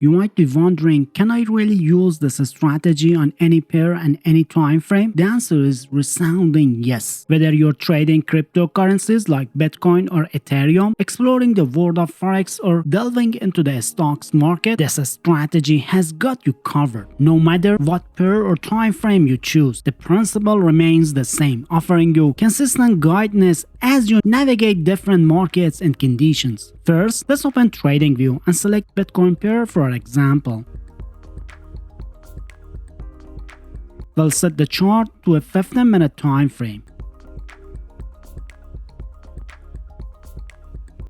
You might be wondering, can I really use this strategy on any pair and any time frame? The answer is resounding yes. Whether you're trading cryptocurrencies like Bitcoin or Ethereum, exploring the world of Forex, or delving into the stocks market, this strategy has got you covered. No matter what pair or time frame you choose, the principle remains the same, offering you consistent guidance as you navigate different markets and conditions. First, let's open TradingView and select Bitcoin pair for example. We'll set the chart to a 15-minute time frame.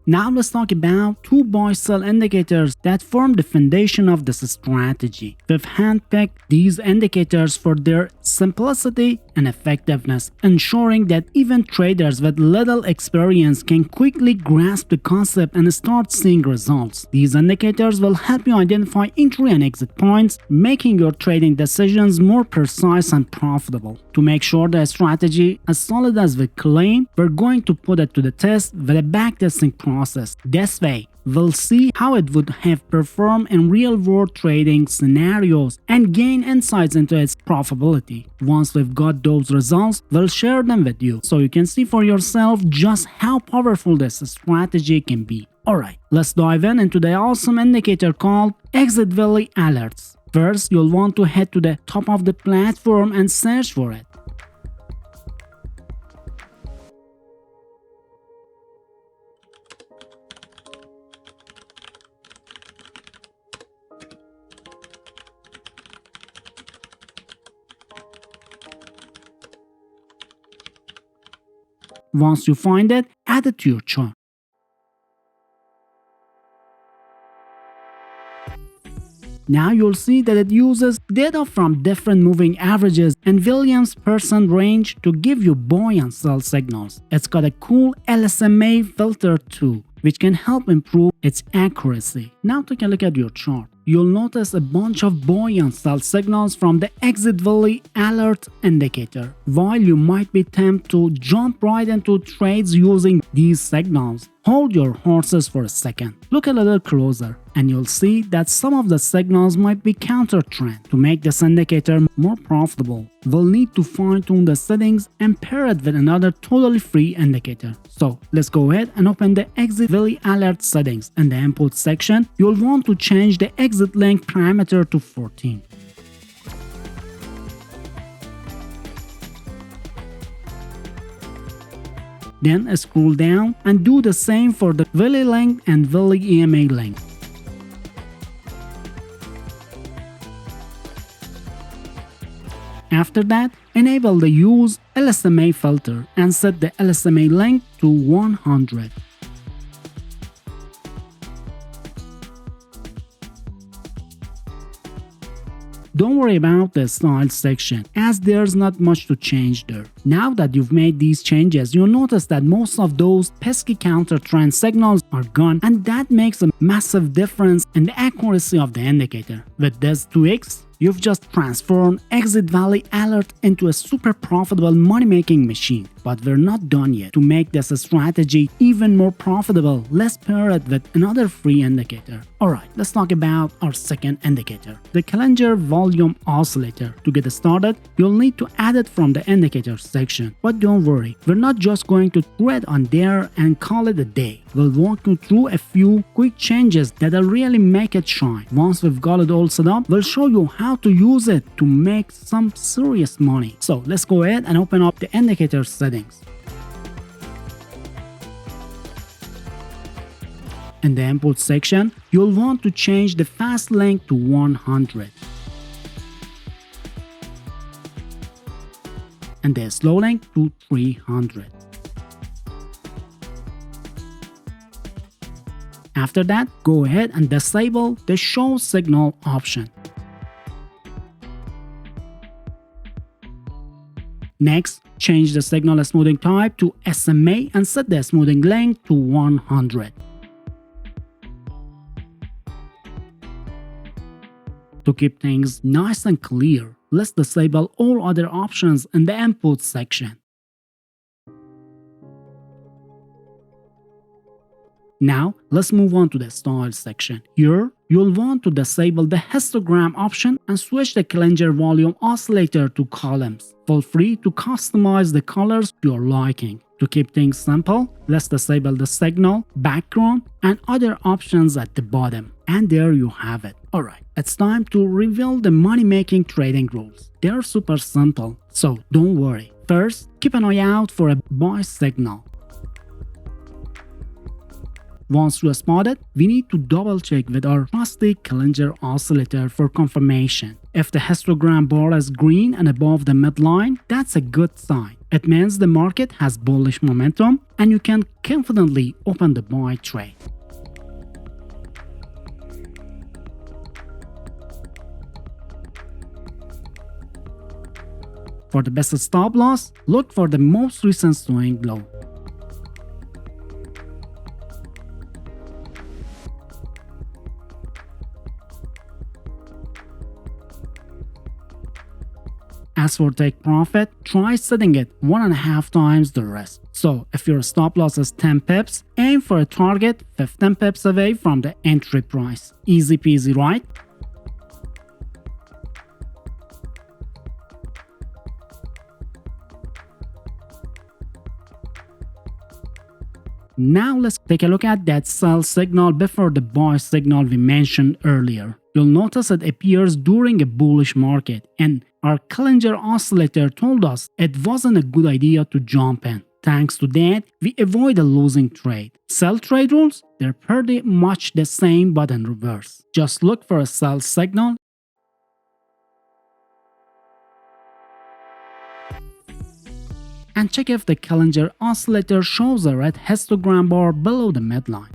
Now let's talk about two buy-sell indicators that form the foundation of this strategy. We've handpicked these indicators for their simplicity and effectiveness, ensuring that even traders with little experience can quickly grasp the concept and start seeing results. These indicators will help you identify entry and exit points, making your trading decisions more precise and profitable. To make sure the strategy is solid as we claim, we're going to put it to the test with a backtesting process. This way, we'll see how it would have performed in real-world trading scenarios and gain insights into its profitability. Once we've got those results, we'll share them with you so you can see for yourself just how powerful this strategy can be. Alright, let's dive into the awesome indicator called Val Alerts. First, you'll want to head to the top of the platform and search for it. Once you find it, add it to your chart. Now you'll see that it uses data from different moving averages and Williams percent range to give you buy and sell signals. It's got a cool LSMA filter too, which can help improve its accuracy. Now take a look at your chart. You'll notice a bunch of buy and sell signals from the Val Alert indicator. While you might be tempted to jump right into trades using these signals, hold your horses for a second. Look a little closer and you'll see that some of the signals might be counter-trend. To make this indicator more profitable, we'll need to fine-tune the settings and pair it with another totally free indicator. So let's go ahead and open the Val Alert settings. In the input section, you'll want to change the exit length parameter to 14. Then scroll down and do the same for the Willy length and Willy EMA length. After that, enable the Use LSMA filter and set the LSMA length to 100. Don't worry about the style section, as there's not much to change there. Now that you've made these changes, you'll notice that most of those pesky counter-trend signals are gone, and that makes a massive difference in the accuracy of the indicator. With this tweaks, you've just transformed Val Alert into a super profitable money-making machine. But we're not done yet. To make this strategy even more profitable, let's pair it with another free indicator. Alright, let's talk about our second indicator, the CER Volume Oscillator. To get started, you'll need to add it from the indicator section. But don't worry, we're not just going to throw it on there and call it a day. We'll walk you through a few quick changes that'll really make it shine. Once we've got it all set up, we'll show you how to use it to make some serious money. So let's go ahead and open up the indicator settings. In the input section, you'll want to change the fast length to 100 and the slow length to 300. After that, go ahead and disable the show signal option. Next, change the signal smoothing type to SMA and set the smoothing length to 100. To keep things nice and clear, let's disable all other options in the input section. Now, let's move on to the style section. Here, you'll want to disable the histogram option and switch the CER Volume Oscillator to columns. Feel free to customize the colors to your liking. To keep things simple, let's disable the signal, background, and other options at the bottom. And there you have it. Alright, it's time to reveal the money-making trading rules. They're super simple, so don't worry. First, keep an eye out for a buy signal. Once you spot it, we need to double check with our trusty CER oscillator for confirmation. If the histogram bar is green and above the midline, that's a good sign. It means the market has bullish momentum and you can confidently open the buy trade. For the best stop loss, look for the most recent swing low. As for take profit, try setting it 1.5 times the risk. So if your stop loss is 10 pips, aim for a target 15 pips away from the entry price. Easy peasy, right? Now let's take a look at that sell signal before the buy signal we mentioned earlier. You'll notice it appears during a bullish market, and our CER oscillator told us it wasn't a good idea to jump in. Thanks to that, we avoid a losing trade. Sell trade rules? They're pretty much the same but in reverse. Just look for a sell signal and check if the CER oscillator shows a red histogram bar below the midline.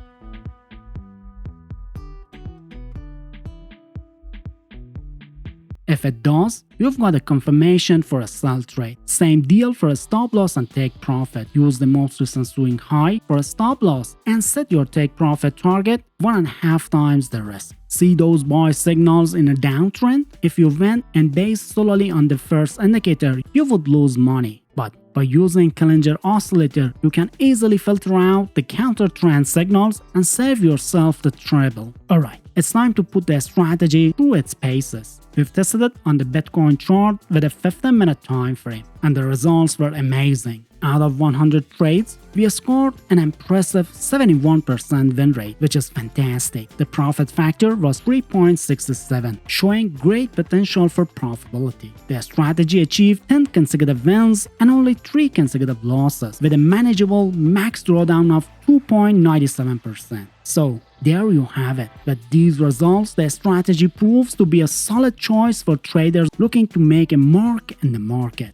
If it does, you've got a confirmation for a sell trade. Same deal for a stop loss and take profit. Use the most recent swing high for a stop loss and set your take profit target 1.5 times the risk. See those buy signals in a downtrend? If you went and based solely on the first indicator, you would lose money. But by using CER oscillator, you can easily filter out the counter trend signals and save yourself the trouble. Alright, it's time to put the strategy through its paces. We've tested it on the Bitcoin chart with a 15-minute time frame, and the results were amazing. Out of 100 trades, we scored an impressive 71% win rate, which is fantastic. The profit factor was 3.67, showing great potential for profitability. The strategy achieved 10 consecutive wins and only 3 consecutive losses, with a manageable max drawdown of 2.97%. So, there you have it. With these results, the strategy proves to be a solid choice for traders looking to make a mark in the market.